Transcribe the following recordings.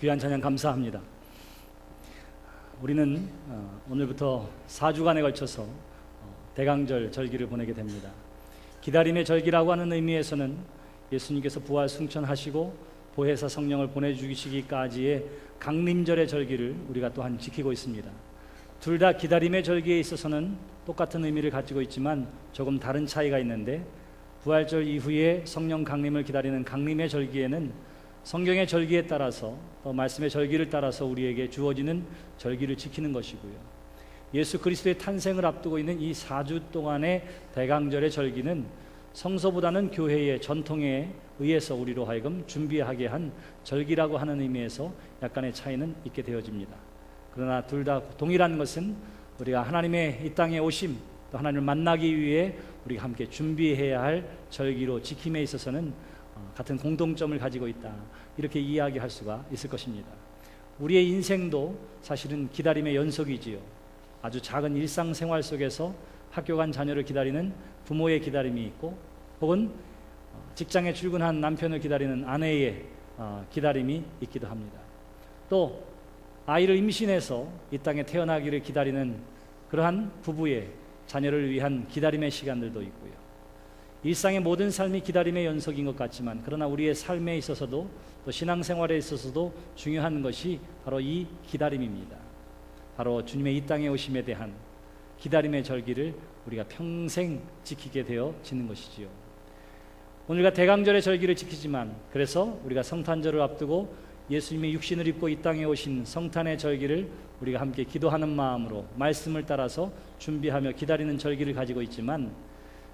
귀한 찬양 감사합니다. 우리는 오늘부터 4주간에 걸쳐서 대강절 절기를 보내게 됩니다. 기다림의 절기라고 하는 의미에서는 예수님께서 부활 승천하시고 보혜사 성령을 보내주시기까지의 강림절의 절기를 우리가 또한 지키고 있습니다. 둘 다 기다림의 절기에 있어서는 똑같은 의미를 가지고 있지만 조금 다른 차이가 있는데, 부활절 이후에 성령 강림을 기다리는 강림의 절기에는 성경의 절기에 따라서 또 말씀의 절기를 따라서 우리에게 주어지는 절기를 지키는 것이고요, 예수 그리스도의 탄생을 앞두고 있는 이 4주 동안의 대강절의 절기는 성서보다는 교회의 전통에 의해서 우리로 하여금 준비하게 한 절기라고 하는 의미에서 약간의 차이는 있게 되어집니다. 그러나 둘 다 동일한 것은 우리가 하나님의 이 땅에 오심, 또 하나님을 만나기 위해 우리가 함께 준비해야 할 절기로 지킴에 있어서는 같은 공통점을 가지고 있다, 이렇게 이야기할 수가 있을 것입니다. 우리의 인생도 사실은 기다림의 연속이지요. 아주 작은 일상생활 속에서 학교 간 자녀를 기다리는 부모의 기다림이 있고, 혹은 직장에 출근한 남편을 기다리는 아내의 기다림이 있기도 합니다. 또 아이를 임신해서 이 땅에 태어나기를 기다리는 그러한 부부의 자녀를 위한 기다림의 시간들도 있고요. 일상의 모든 삶이 기다림의 연속인 것 같지만, 그러나 우리의 삶에 있어서도 또 신앙생활에 있어서도 중요한 것이 바로 이 기다림입니다. 바로 주님의 이 땅에 오심에 대한 기다림의 절기를 우리가 평생 지키게 되어지는 것이지요. 오늘과 대강절의 절기를 지키지만, 그래서 우리가 성탄절을 앞두고 예수님의 육신을 입고 이 땅에 오신 성탄의 절기를 우리가 함께 기도하는 마음으로 말씀을 따라서 준비하며 기다리는 절기를 가지고 있지만,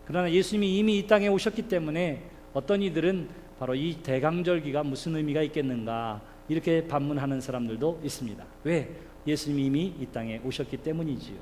그러나 예수님이 이미 이 땅에 오셨기 때문에 어떤 이들은 바로 이 대강절기가 무슨 의미가 있겠는가, 이렇게 반문하는 사람들도 있습니다. 왜? 예수님이 이미 이 땅에 오셨기 때문이지요.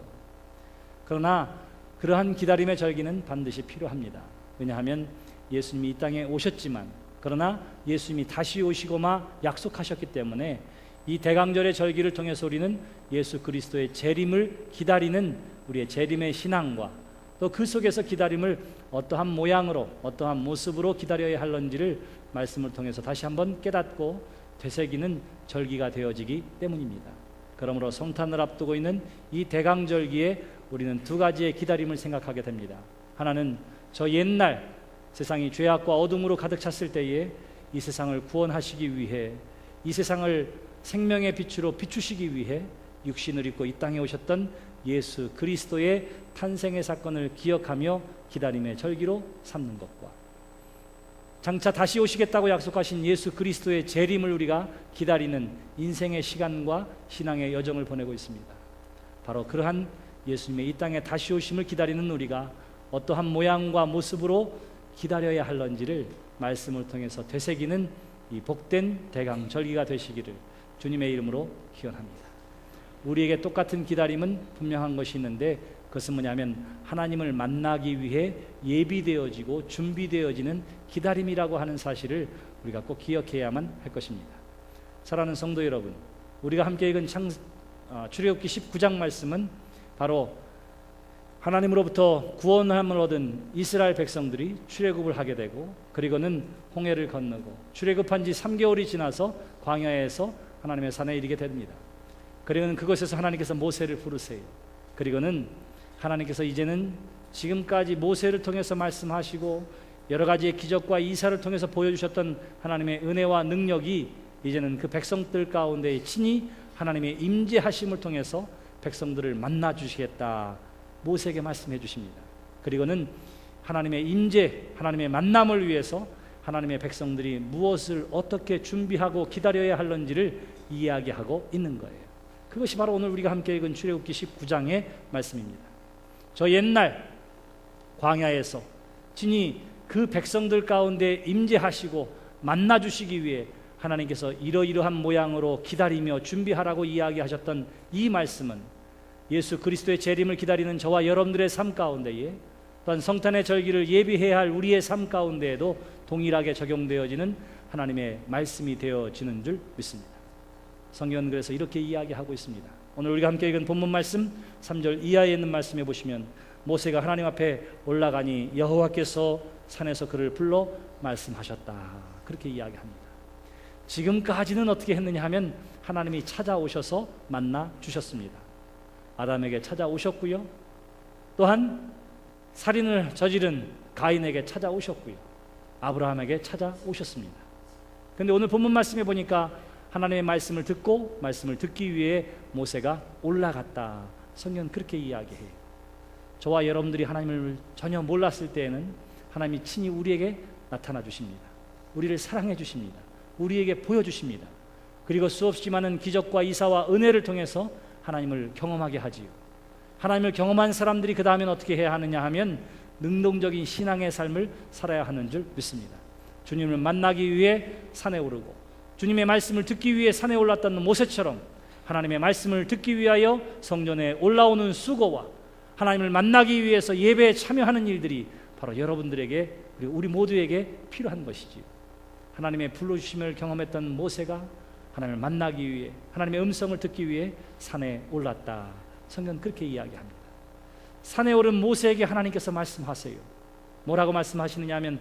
그러나 그러한 기다림의 절기는 반드시 필요합니다. 왜냐하면 예수님이 이 땅에 오셨지만, 그러나 예수님이 다시 오시고마 약속하셨기 때문에 이 대강절의 절기를 통해서 우리는 예수 그리스도의 재림을 기다리는 우리의 재림의 신앙과 또 그 속에서 기다림을 어떠한 모양으로, 어떠한 모습으로 기다려야 할는지를 말씀을 통해서 다시 한번 깨닫고 되새기는 절기가 되어지기 때문입니다. 그러므로 성탄을 앞두고 있는 이 대강절기에 우리는 두 가지의 기다림을 생각하게 됩니다. 하나는 저 옛날 세상이 죄악과 어둠으로 가득 찼을 때에 이 세상을 구원하시기 위해, 이 세상을 생명의 빛으로 비추시기 위해 육신을 입고 이 땅에 오셨던 예수 그리스도의 탄생의 사건을 기억하며 기다림의 절기로 삼는 것과, 장차 다시 오시겠다고 약속하신 예수 그리스도의 재림을 우리가 기다리는 인생의 시간과 신앙의 여정을 보내고 있습니다. 바로 그러한 예수님의 이 땅에 다시 오심을 기다리는 우리가 어떠한 모양과 모습으로 기다려야 할는지를 말씀을 통해서 되새기는 이 복된 대강절기가 되시기를 주님의 이름으로 기원합니다. 우리에게 똑같은 기다림은 분명한 것이 있는데, 그것은 뭐냐면 하나님을 만나기 위해 예비되어지고 준비되어지는 기다림이라고 하는 사실을 우리가 꼭 기억해야만 할 것입니다. 사랑하는 성도 여러분, 우리가 함께 읽은 출애굽기 19장 말씀은 바로 하나님으로부터 구원함을 얻은 이스라엘 백성들이 출애굽을 하게 되고, 그리고는 홍해를 건너고 출애굽한 지 3개월이 지나서 광야에서 하나님의 산에 이르게 됩니다. 그리고는 그곳에서 하나님께서 모세를 부르세요. 그리고는 하나님께서 이제는 지금까지 모세를 통해서 말씀하시고 여러 가지의 기적과 이사를 통해서 보여주셨던 하나님의 은혜와 능력이 이제는 그 백성들 가운데 친히 하나님의 임재하심을 통해서 백성들을 만나 주시겠다, 모세에게 말씀해 주십니다. 그리고는 하나님의 임재, 하나님의 만남을 위해서 하나님의 백성들이 무엇을 어떻게 준비하고 기다려야 할는지를 이야기하고 있는 거예요. 그것이 바로 오늘 우리가 함께 읽은 출애굽기 19장의 말씀입니다. 저 옛날 광야에서 친히 그 백성들 가운데 임재하시고 만나 주시기 위해 하나님께서 이러이러한 모양으로 기다리며 준비하라고 이야기하셨던 이 말씀은 예수 그리스도의 재림을 기다리는 저와 여러분들의 삶 가운데에, 또한 성탄의 절기를 예비해야 할 우리의 삶 가운데에도 동일하게 적용되어지는 하나님의 말씀이 되어지는 줄 믿습니다. 성경은 그래서 이렇게 이야기하고 있습니다. 오늘 우리가 함께 읽은 본문 말씀 3절 이하에 있는 말씀에 보시면, 모세가 하나님 앞에 올라가니 여호와께서 산에서 그를 불러 말씀하셨다, 그렇게 이야기합니다. 지금까지는 어떻게 했느냐 하면 하나님이 찾아오셔서 만나 주셨습니다. 아담에게 찾아오셨고요. 또한 살인을 저지른 가인에게 찾아오셨고요. 아브라함에게 찾아오셨습니다. 그런데 오늘 본문 말씀에 보니까 하나님의 말씀을 듣고 말씀을 듣기 위해 모세가 올라갔다. 성경은 그렇게 이야기해요. 저와 여러분들이 하나님을 전혀 몰랐을 때에는 하나님이 친히 우리에게 나타나 주십니다. 우리를 사랑해 주십니다. 우리에게 보여주십니다. 그리고 수없이 많은 기적과 이사와 은혜를 통해서 하나님을 경험하게 하지요. 하나님을 경험한 사람들이 그 다음엔 어떻게 해야 하느냐 하면 능동적인 신앙의 삶을 살아야 하는 줄 믿습니다. 주님을 만나기 위해 산에 오르고 주님의 말씀을 듣기 위해 산에 올랐던 모세처럼 하나님의 말씀을 듣기 위하여 성전에 올라오는 수고와 하나님을 만나기 위해서 예배에 참여하는 일들이 바로 여러분들에게 그리고 우리 모두에게 필요한 것이지요. 하나님의 불러주심을 경험했던 모세가 하나님을 만나기 위해 하나님의 음성을 듣기 위해 산에 올랐다. 성경은 그렇게 이야기합니다. 산에 오른 모세에게 하나님께서 말씀하세요. 뭐라고 말씀하시느냐 하면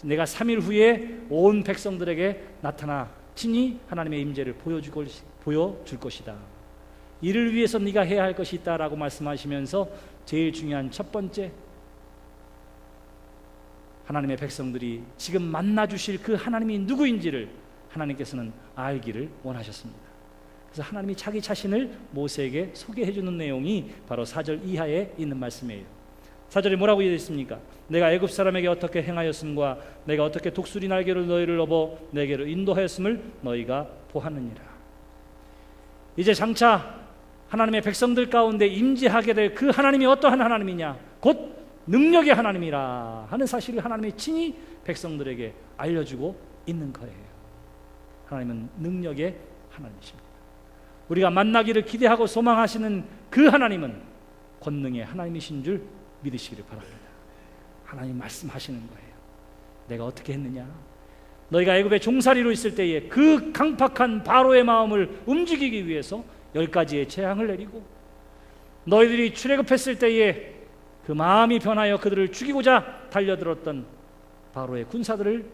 내가 3일 후에 온 백성들에게 나타나 친히 하나님의 임재를 보여줄 것이다. 이를 위해서 네가 해야 할 것이 있다라고 말씀하시면서 제일 중요한 첫 번째, 하나님의 백성들이 지금 만나 주실 그 하나님이 누구인지를 하나님께서는 알기를 원하셨습니다. 그래서 하나님이 자기 자신을 모세에게 소개해 주는 내용이 바로 4절 이하에 있는 말씀이에요. 4절에 뭐라고 되어 있습니까? 내가 애굽 사람에게 어떻게 행하였음과 내가 어떻게 독수리 날개로 너희를 업어 내게로 인도하였음을 너희가 보았느니라. 이제 장차 하나님의 백성들 가운데 임재하게 될 그 하나님이 어떠한 하나님이냐? 곧 능력의 하나님이라 하는 사실을 하나님이 친히 백성들에게 알려주고 있는 거예요. 하나님은 능력의 하나님이십니다. 우리가 만나기를 기대하고 소망하시는 그 하나님은 권능의 하나님이신 줄 믿으시기를 바랍니다. 하나님 말씀하시는 거예요. 내가 어떻게 했느냐? 너희가 애굽의 종살이로 있을 때에 그 강팍한 바로의 마음을 움직이기 위해서 10가지의 재앙을 내리고 너희들이 출애굽했을 때에 그 마음이 변하여 그들을 죽이고자 달려들었던 바로의 군사들을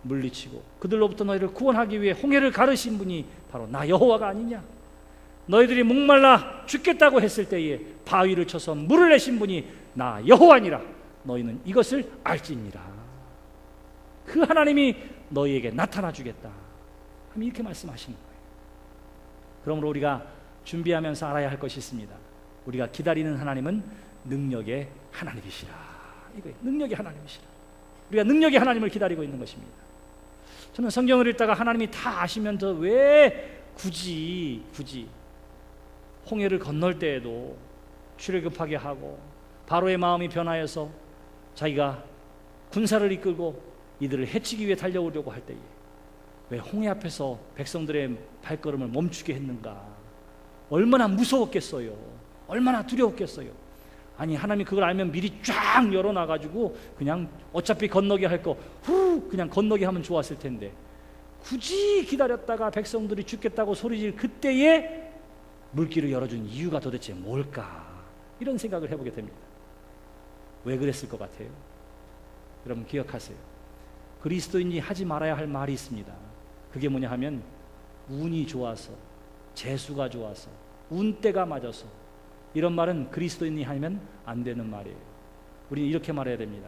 물리치고 그들로부터 너희를 구원하기 위해 홍해를 가르신 분이 바로 나 여호와가 아니냐? 너희들이 목말라 죽겠다고 했을 때에 바위를 쳐서 물을 내신 분이 나 여호와니라. 너희는 이것을 알지니라. 그 하나님이 너희에게 나타나 주겠다. 이렇게 말씀하시는 거예요. 그러므로 우리가 준비하면서 알아야 할 것이 있습니다. 우리가 기다리는 하나님은 능력의 하나님이시라. 이거예요. 능력의 하나님이시라. 우리가 능력의 하나님을 기다리고 있는 것입니다. 저는 성경을 읽다가 하나님이 다 아시면서 왜 굳이 홍해를 건널 때에도 출애굽하게 하고 바로의 마음이 변하여서 자기가 군사를 이끌고 이들을 해치기 위해 달려오려고 할 때에 왜 홍해 앞에서 백성들의 발걸음을 멈추게 했는가? 얼마나 무서웠겠어요. 얼마나 두려웠겠어요. 아니 하나님이 그걸 알면 미리 쫙 열어놔가지고 그냥 어차피 건너게 할 거 그냥 건너게 하면 좋았을 텐데 굳이 기다렸다가 백성들이 죽겠다고 소리질 그때에 물길을 열어준 이유가 도대체 뭘까? 이런 생각을 해보게 됩니다. 왜 그랬을 것 같아요? 여러분 기억하세요. 그리스도인이 하지 말아야 할 말이 있습니다. 그게 뭐냐 하면 운이 좋아서 재수가 좋아서 운때가 맞아서 이런 말은 그리스도인이 하면 안 되는 말이에요. 우리는 이렇게 말해야 됩니다.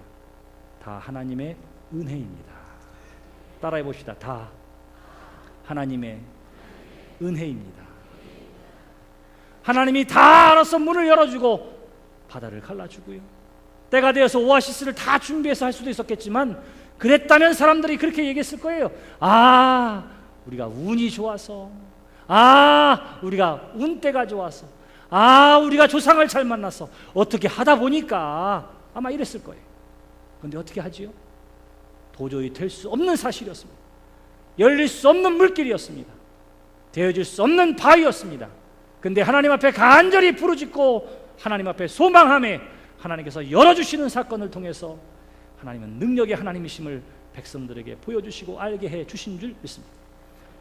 다 하나님의 은혜입니다. 따라해 봅시다. 다 하나님의 은혜입니다. 하나님이 다 알아서 문을 열어주고 바다를 갈라주고요. 때가 되어서 오아시스를 다 준비해서 할 수도 있었겠지만 그랬다면 사람들이 그렇게 얘기했을 거예요. 아, 우리가 운이 좋아서, 아, 우리가 운때가 좋아서, 아, 우리가 조상을 잘 만나서 어떻게 하다 보니까 아마 이랬을 거예요. 그런데 어떻게 하지요? 도저히 될 수 없는 사실이었습니다. 열릴 수 없는 물길이었습니다. 되어질 수 없는 바위였습니다. 근데 하나님 앞에 간절히 부르짖고 하나님 앞에 소망함에 하나님께서 열어주시는 사건을 통해서 하나님은 능력의 하나님이심을 백성들에게 보여주시고 알게 해주신 줄 믿습니다.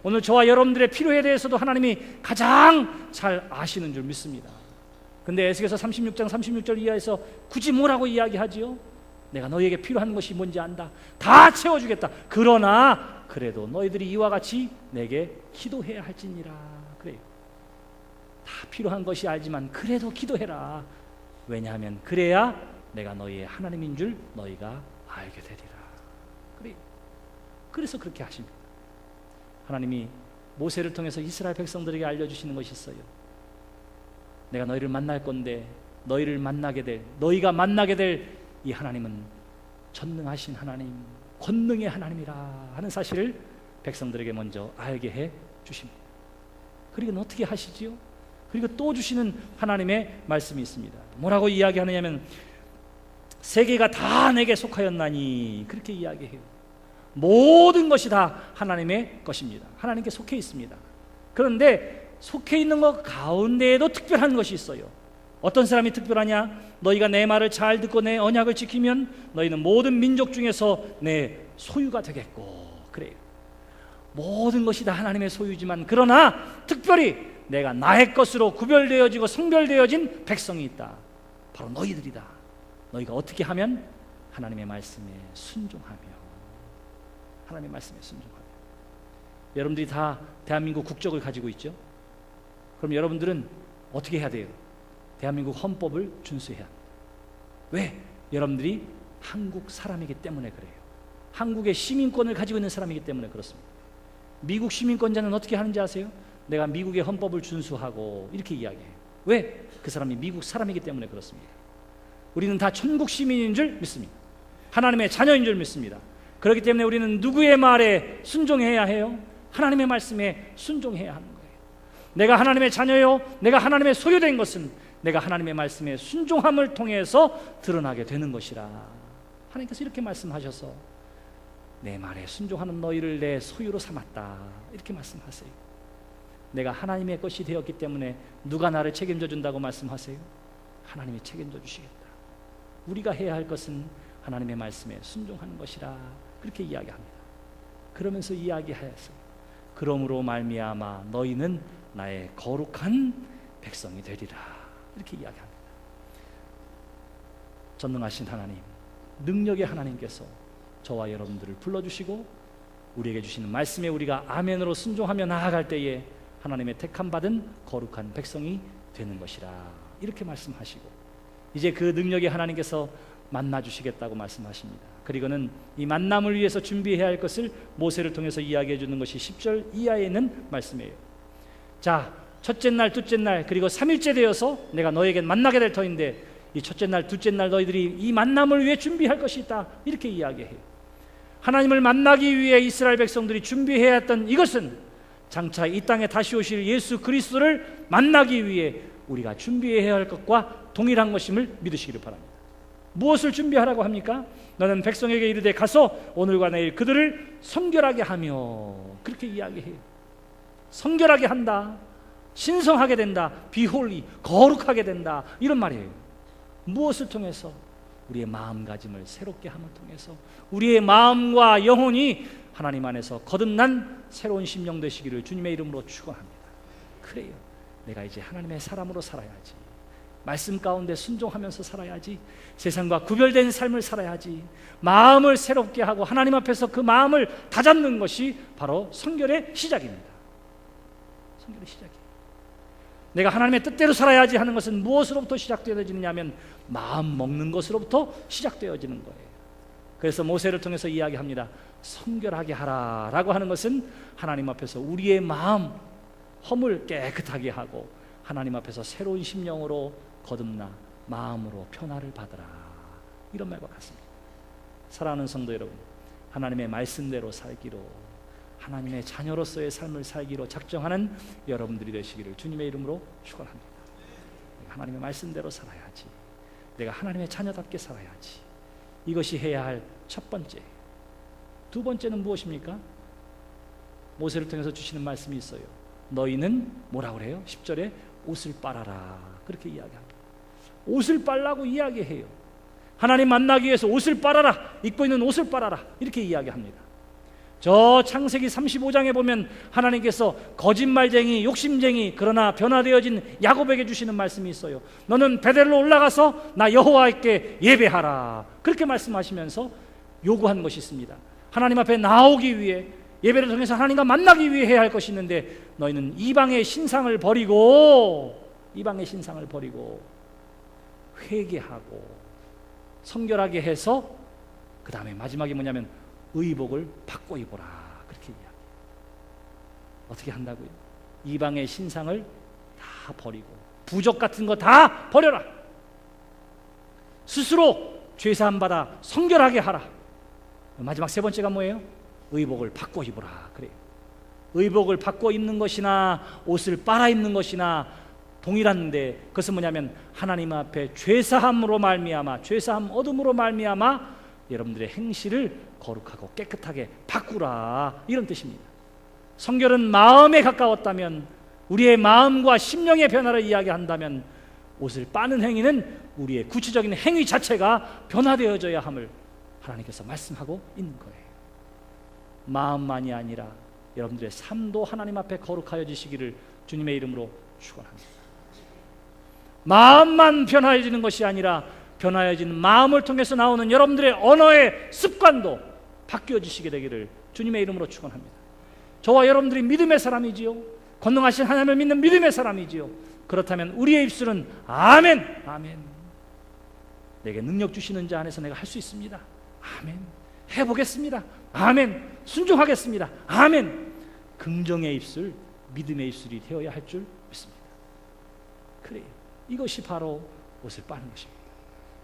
오늘 저와 여러분들의 필요에 대해서도 하나님이 가장 잘 아시는 줄 믿습니다. 근데 에스겔서 36장 36절 이하에서 굳이 뭐라고 이야기하지요? 내가 너희에게 필요한 것이 뭔지 안다. 다 채워주겠다. 그러나 그래도 너희들이 이와 같이 내게 기도해야 할지니라. 그래요. 다 필요한 것이 알지만 그래도 기도해라. 왜냐하면 그래야 내가 너희의 하나님인 줄 너희가 알게 되리라. 그래요. 그래서 그렇게 하십니다. 하나님이 모세를 통해서 이스라엘 백성들에게 알려주시는 것이 있어요. 내가 너희를 만날 건데 너희가 만나게 될 이 하나님은 전능하신 하나님, 권능의 하나님이라 하는 사실을 백성들에게 먼저 알게 해 주십니다. 그리고 어떻게 하시지요? 그리고 또 주시는 하나님의 말씀이 있습니다. 뭐라고 이야기하느냐면 세계가 다 내게 속하였나니 그렇게 이야기해요. 모든 것이 다 하나님의 것입니다. 하나님께 속해 있습니다. 그런데 속해 있는 것 가운데에도 특별한 것이 있어요. 어떤 사람이 특별하냐? 너희가 내 말을 잘 듣고 내 언약을 지키면 너희는 모든 민족 중에서 내 소유가 되겠고. 그래요. 모든 것이 다 하나님의 소유지만 그러나 특별히 내가 나의 것으로 구별되어지고 성별되어진 백성이 있다. 바로 너희들이다. 너희가 어떻게 하면? 하나님의 말씀에 순종하며. 하나님의 말씀에 순종하며. 여러분들이 다 대한민국 국적을 가지고 있죠? 그럼 여러분들은 어떻게 해야 돼요? 대한민국 헌법을 준수해야 합니다. 왜? 여러분들이 한국 사람이기 때문에 그래요. 한국의 시민권을 가지고 있는 사람이기 때문에 그렇습니다. 미국 시민권자는 어떻게 하는지 아세요? 내가 미국의 헌법을 준수하고 이렇게 이야기해요. 왜? 그 사람이 미국 사람이기 때문에 그렇습니다. 우리는 다 천국 시민인 줄 믿습니다. 하나님의 자녀인 줄 믿습니다. 그렇기 때문에 우리는 누구의 말에 순종해야 해요? 하나님의 말씀에 순종해야 하는 거예요. 내가 하나님의 자녀요, 내가 하나님의 소유된 것은 내가 하나님의 말씀에 순종함을 통해서 드러나게 되는 것이라. 하나님께서 이렇게 말씀하셔서 내 말에 순종하는 너희를 내 소유로 삼았다. 이렇게 말씀하세요. 내가 하나님의 것이 되었기 때문에 누가 나를 책임져 준다고 말씀하세요? 하나님이 책임져 주시겠다. 우리가 해야 할 것은 하나님의 말씀에 순종하는 것이라. 그렇게 이야기합니다. 그러면서 이야기하였어요. 그러므로 말미암아 너희는 나의 거룩한 백성이 되리라. 이렇게 이야기합니다. 전능하신 하나님, 능력의 하나님께서 저와 여러분들을 불러주시고 우리에게 주시는 말씀에 우리가 아멘으로 순종하며 나아갈 때에 하나님의 택함받은 거룩한 백성이 되는 것이라. 이렇게 말씀하시고 이제 그 능력의 하나님께서 만나주시겠다고 말씀하십니다. 그리고는 이 만남을 위해서 준비해야 할 것을 모세를 통해서 이야기해 주는 것이 10절 이하에 있는 말씀이에요. 자, 첫째 날, 둘째 날, 그리고 3일째 되어서 내가 너에게 만나게 될 터인데 이 첫째 날, 둘째 날 너희들이 이 만남을 위해 준비할 것이 있다. 이렇게 이야기해요. 하나님을 만나기 위해 이스라엘 백성들이 준비해야 했던 이것은 장차 이 땅에 다시 오실 예수 그리스도를 만나기 위해 우리가 준비해야 할 것과 동일한 것임을 믿으시기를 바랍니다. 무엇을 준비하라고 합니까? 너는 백성에게 이르되 가서 오늘과 내일 그들을 성결하게 하며. 그렇게 이야기해요. 성결하게 한다. 신성하게 된다. 비홀리, 거룩하게 된다. 이런 말이에요. 무엇을 통해서? 우리의 마음가짐을 새롭게 함을 통해서 우리의 마음과 영혼이 하나님 안에서 거듭난 새로운 심령 되시기를 주님의 이름으로 축원합니다. 그래요. 내가 이제 하나님의 사람으로 살아야지. 말씀 가운데 순종하면서 살아야지. 세상과 구별된 삶을 살아야지. 마음을 새롭게 하고 하나님 앞에서 그 마음을 다잡는 것이 바로 성결의 시작입니다. 성결의 시작이에요. 내가 하나님의 뜻대로 살아야지 하는 것은 무엇으로부터 시작되어지느냐면 마음 먹는 것으로부터 시작되어지는 거예요. 그래서 모세를 통해서 이야기합니다. 성결하게 하라라고 하는 것은 하나님 앞에서 우리의 마음 허물 깨끗하게 하고 하나님 앞에서 새로운 심령으로 거듭나 마음으로 변화를 받으라. 이런 말과 같습니다. 사랑하는 성도 여러분, 하나님의 말씀대로 살기로 하나님의 자녀로서의 삶을 살기로 작정하는 여러분들이 되시기를 주님의 이름으로 축원합니다. 내가 하나님의 말씀대로 살아야지. 내가 하나님의 자녀답게 살아야지. 이것이 해야 할 첫 번째. 두 번째는 무엇입니까? 모세를 통해서 주시는 말씀이 있어요. 너희는 뭐라고 그래요? 10절에 옷을 빨아라. 그렇게 이야기합니다. 옷을 빨라고 이야기해요. 하나님 만나기 위해서 옷을 빨아라. 입고 있는 옷을 빨아라. 이렇게 이야기합니다. 저 창세기 35장에 보면 하나님께서 거짓말쟁이, 욕심쟁이, 그러나 변화되어진 야곱에게 주시는 말씀이 있어요. 너는 베델로 올라가서 나 여호와께 예배하라. 그렇게 말씀하시면서 요구한 것이 있습니다. 하나님 앞에 나오기 위해 예배를 통해서 하나님과 만나기 위해 해야 할 것이 있는데 너희는 이방의 신상을 버리고 회개하고 성결하게 해서 그 다음에 마지막이 뭐냐면 의복을 바꿔 입어라. 그렇게 이야기해요. 어떻게 한다고요? 이방의 신상을 다 버리고 부적 같은 거 다 버려라. 스스로 죄사함 받아 성결하게 하라. 마지막 세 번째가 뭐예요? 의복을 바꿔 입어라. 그래요. 의복을 바꿔 입는 것이나 옷을 빨아 입는 것이나 동일한데 그것은 뭐냐면 하나님 앞에 죄사함으로 말미암아, 죄사함 얻음으로 말미암아 여러분들의 행실을 거룩하고 깨끗하게 바꾸라, 이런 뜻입니다. 성결은 마음에 가까웠다면, 우리의 마음과 심령의 변화를 이야기한다면 옷을 빠는 행위는 우리의 구체적인 행위 자체가 변화되어져야 함을 하나님께서 말씀하고 있는 거예요. 마음만이 아니라 여러분들의 삶도 하나님 앞에 거룩하여지시기를 주님의 이름으로 축원합니다. 마음만 변화해지는 것이 아니라 변화해지는 마음을 통해서 나오는 여러분들의 언어의 습관도 바뀌어지시게 되기를 주님의 이름으로 축원합니다. 저와 여러분들이 믿음의 사람이지요, 권능하신 하나님을 믿는 믿음의 사람이지요. 그렇다면 우리의 입술은 아멘, 아멘. 내게 능력 주시는 자 안에서 내가 할 수 있습니다. 아멘. 해보겠습니다. 아멘. 순종하겠습니다. 아멘. 긍정의 입술, 믿음의 입술이 되어야 할 줄 믿습니다. 그래요. 이것이 바로 옷을 빠는 것입니다.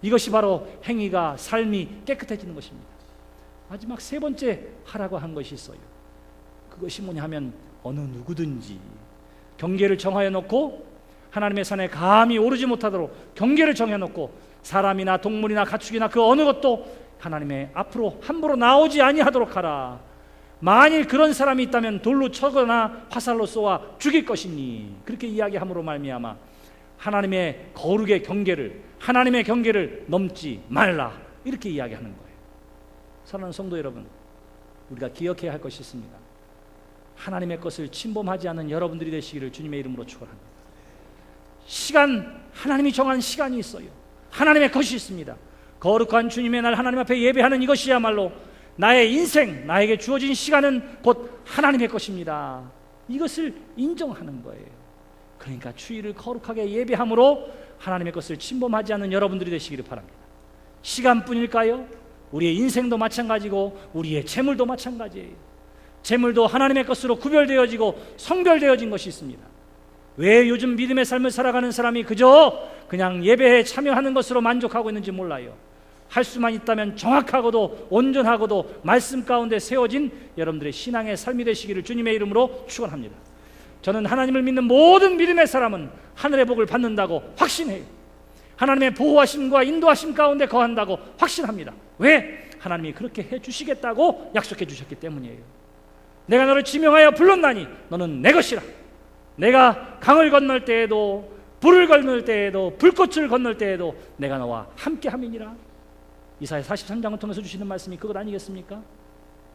이것이 바로 행위가, 삶이 깨끗해지는 것입니다. 마지막 세 번째 하라고 한 것이 있어요. 그것이 뭐냐 하면 어느 누구든지 경계를 정하여 놓고 하나님의 산에 감히 오르지 못하도록 경계를 정해놓고 사람이나 동물이나 가축이나 그 어느 것도 하나님의 앞으로 함부로 나오지 아니하도록 하라. 만일 그런 사람이 있다면 돌로 쳐거나 화살로 쏘아 죽일 것이니, 그렇게 이야기함으로 말미암아 하나님의 거룩의 경계를, 하나님의 경계를 넘지 말라, 이렇게 이야기하는 거예요. 사랑하는 성도 여러분, 우리가 기억해야 할 것이 있습니다. 하나님의 것을 침범하지 않는 여러분들이 되시기를 주님의 이름으로 축원합니다. 시간, 하나님이 정한 시간이 있어요. 하나님의 것이 있습니다. 거룩한 주님의 날 하나님 앞에 예배하는 이것이야말로 나의 인생, 나에게 주어진 시간은 곧 하나님의 것입니다. 이것을 인정하는 거예요. 그러니까 주일을 거룩하게 예배함으로 하나님의 것을 침범하지 않는 여러분들이 되시기를 바랍니다. 시간뿐일까요? 우리의 인생도 마찬가지고 우리의 재물도 마찬가지예요. 재물도 하나님의 것으로 구별되어지고 성별되어진 것이 있습니다. 왜 요즘 믿음의 삶을 살아가는 사람이 그냥 예배에 참여하는 것으로 만족하고 있는지 몰라요. 할 수만 있다면 정확하고도 온전하고도 말씀 가운데 세워진 여러분들의 신앙의 삶이 되시기를 주님의 이름으로 축원합니다. 저는 하나님을 믿는 모든 믿음의 사람은 하늘의 복을 받는다고 확신해요. 하나님의 보호하심과 인도하심 가운데 거한다고 확신합니다. 왜? 하나님이 그렇게 해주시겠다고 약속해 주셨기 때문이에요. 내가 너를 지명하여 불렀나니 너는 내 것이라. 내가 강을 건널 때에도, 불을 건널 때에도, 불꽃을 건널 때에도 내가 너와 함께함이니라. 이사야 43장을 통해서 주시는 말씀이 그것 아니겠습니까?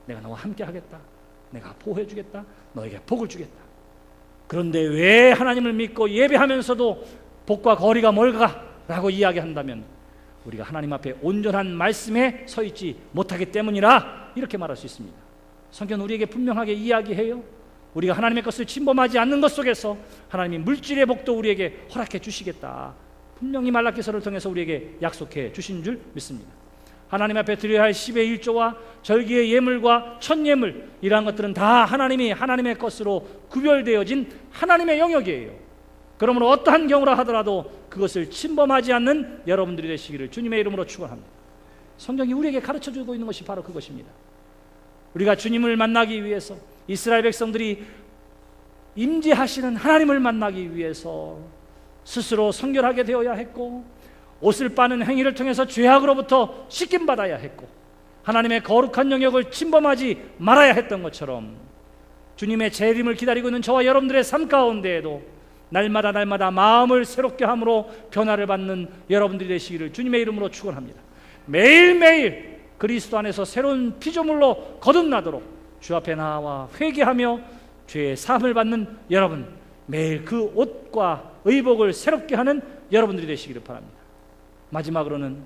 내가 너와 함께하겠다, 내가 보호해 주겠다, 너에게 복을 주겠다. 그런데 왜 하나님을 믿고 예배하면서도 복과 거리가 멀까? 라고 이야기한다면 우리가 하나님 앞에 온전한 말씀에 서 있지 못하기 때문이라, 이렇게 말할 수 있습니다. 성경은 우리에게 분명하게 이야기해요. 우리가 하나님의 것을 침범하지 않는 것 속에서 하나님이 물질의 복도 우리에게 허락해 주시겠다, 분명히 말라기서를 통해서 우리에게 약속해 주신 줄 믿습니다. 하나님 앞에 드려야 할 10의 1조와 절기의 예물과 첫 예물, 이러한 것들은 다 하나님이 하나님의 것으로 구별되어진 하나님의 영역이에요. 그러므로 어떠한 경우라 하더라도 그것을 침범하지 않는 여러분들이 되시기를 주님의 이름으로 축원합니다. 성경이 우리에게 가르쳐주고 있는 것이 바로 그것입니다. 우리가 주님을 만나기 위해서, 이스라엘 백성들이 임재하시는 하나님을 만나기 위해서 스스로 성결하게 되어야 했고, 옷을 빠는 행위를 통해서 죄악으로부터 씻김받아야 했고, 하나님의 거룩한 영역을 침범하지 말아야 했던 것처럼 주님의 재림을 기다리고 있는 저와 여러분들의 삶 가운데에도 날마다 마음을 새롭게 함으로 변화를 받는 여러분들이 되시기를 주님의 이름으로 축원합니다. 매일매일 그리스도 안에서 새로운 피조물로 거듭나도록 주 앞에 나와 회개하며 죄의 사함을 받는 여러분, 매일 그 옷과 의복을 새롭게 하는 여러분들이 되시기를 바랍니다. 마지막으로는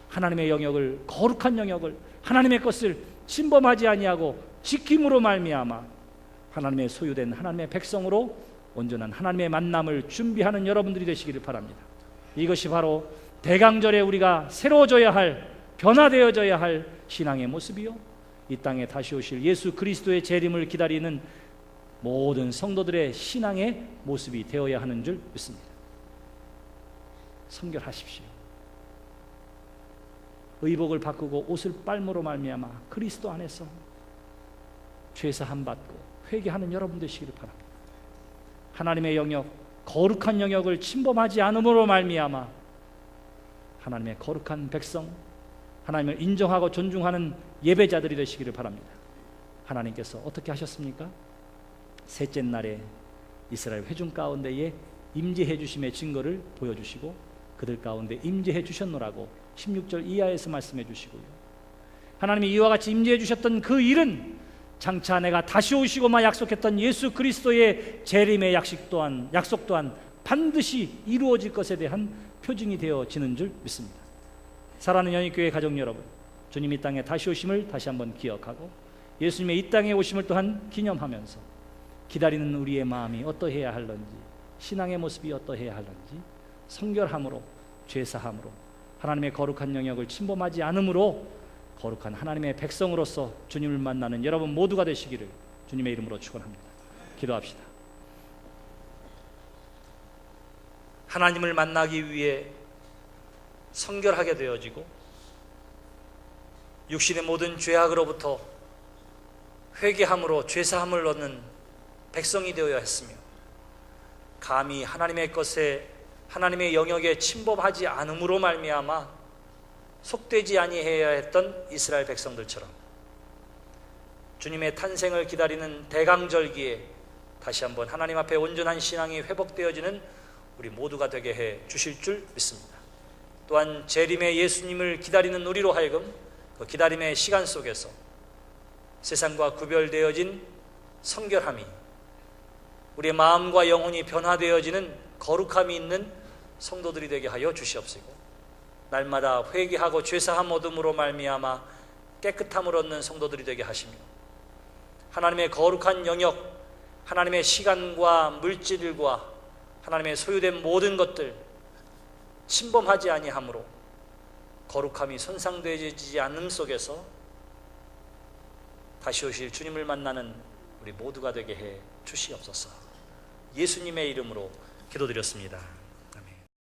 하나님의 영역을, 거룩한 영역을, 하나님의 것을 침범하지 아니하고 지킴으로 말미암아 하나님의 소유된 하나님의 백성으로 온전한 하나님의 만남을 준비하는 여러분들이 되시기를 바랍니다. 이것이 바로 대강절에 우리가 새로워져야 할, 변화되어져야 할 신앙의 모습이요, 이 땅에 다시 오실 예수 그리스도의 재림을 기다리는 모든 성도들의 신앙의 모습이 되어야 하는 줄 믿습니다. 성결하십시오. 의복을 바꾸고 옷을 빨므로 말미암아 그리스도 안에서 죄사함 받고 회개하는 여러분 되시기를 바랍니다. 하나님의 영역, 거룩한 영역을 침범하지 않음으로 말미암아 하나님의 거룩한 백성, 하나님을 인정하고 존중하는 예배자들이 되시기를 바랍니다. 하나님께서 어떻게 하셨습니까? 셋째 날에 이스라엘 회중 가운데에 임재해 주심의 증거를 보여주시고 그들 가운데 임재해 주셨노라고 16절 이하에서 말씀해 주시고요, 하나님이 이와 같이 임재해 주셨던 그 일은 장차 내가 다시 오시고만 약속했던 예수 그리스도의 재림의 약속 또한 반드시 이루어질 것에 대한 표징이 되어지는 줄 믿습니다. 사랑하는 연희교회 가족 여러분, 주님 이 땅에 다시 오심을 다시 한번 기억하고 예수님의 이 땅에 오심을 또한 기념하면서 기다리는 우리의 마음이 어떠해야 할런지, 신앙의 모습이 어떠해야 할런지, 성결함으로, 죄사함으로, 하나님의 거룩한 영역을 침범하지 않음으로 거룩한 하나님의 백성으로서 주님을 만나는 여러분 모두가 되시기를 주님의 이름으로 축원합니다. 기도합시다. 하나님을 만나기 위해 성결하게 되어지고 육신의 모든 죄악으로부터 회개함으로 죄사함을 얻는 백성이 되어야 했으며, 감히 하나님의 것에, 하나님의 영역에 침범하지 않음으로 말미암아 속되지 아니해야 했던 이스라엘 백성들처럼 주님의 탄생을 기다리는 대강절기에 다시 한번 하나님 앞에 온전한 신앙이 회복되어지는 우리 모두가 되게 해 주실 줄 믿습니다. 또한 재림의 예수님을 기다리는 우리로 하여금 그 기다림의 시간 속에서 세상과 구별되어진 성결함이, 우리의 마음과 영혼이 변화되어지는 거룩함이 있는 성도들이 되게 하여 주시옵시고, 날마다 회개하고 죄사함 얻음으로 말미암아 깨끗함을 얻는 성도들이 되게 하시며, 하나님의 거룩한 영역, 하나님의 시간과 물질과 하나님의 소유된 모든 것들 침범하지 아니함으로 거룩함이 손상되지 않는 속에서 다시 오실 주님을 만나는 우리 모두가 되게 해 주시옵소서. 예수님의 이름으로 기도드렸습니다.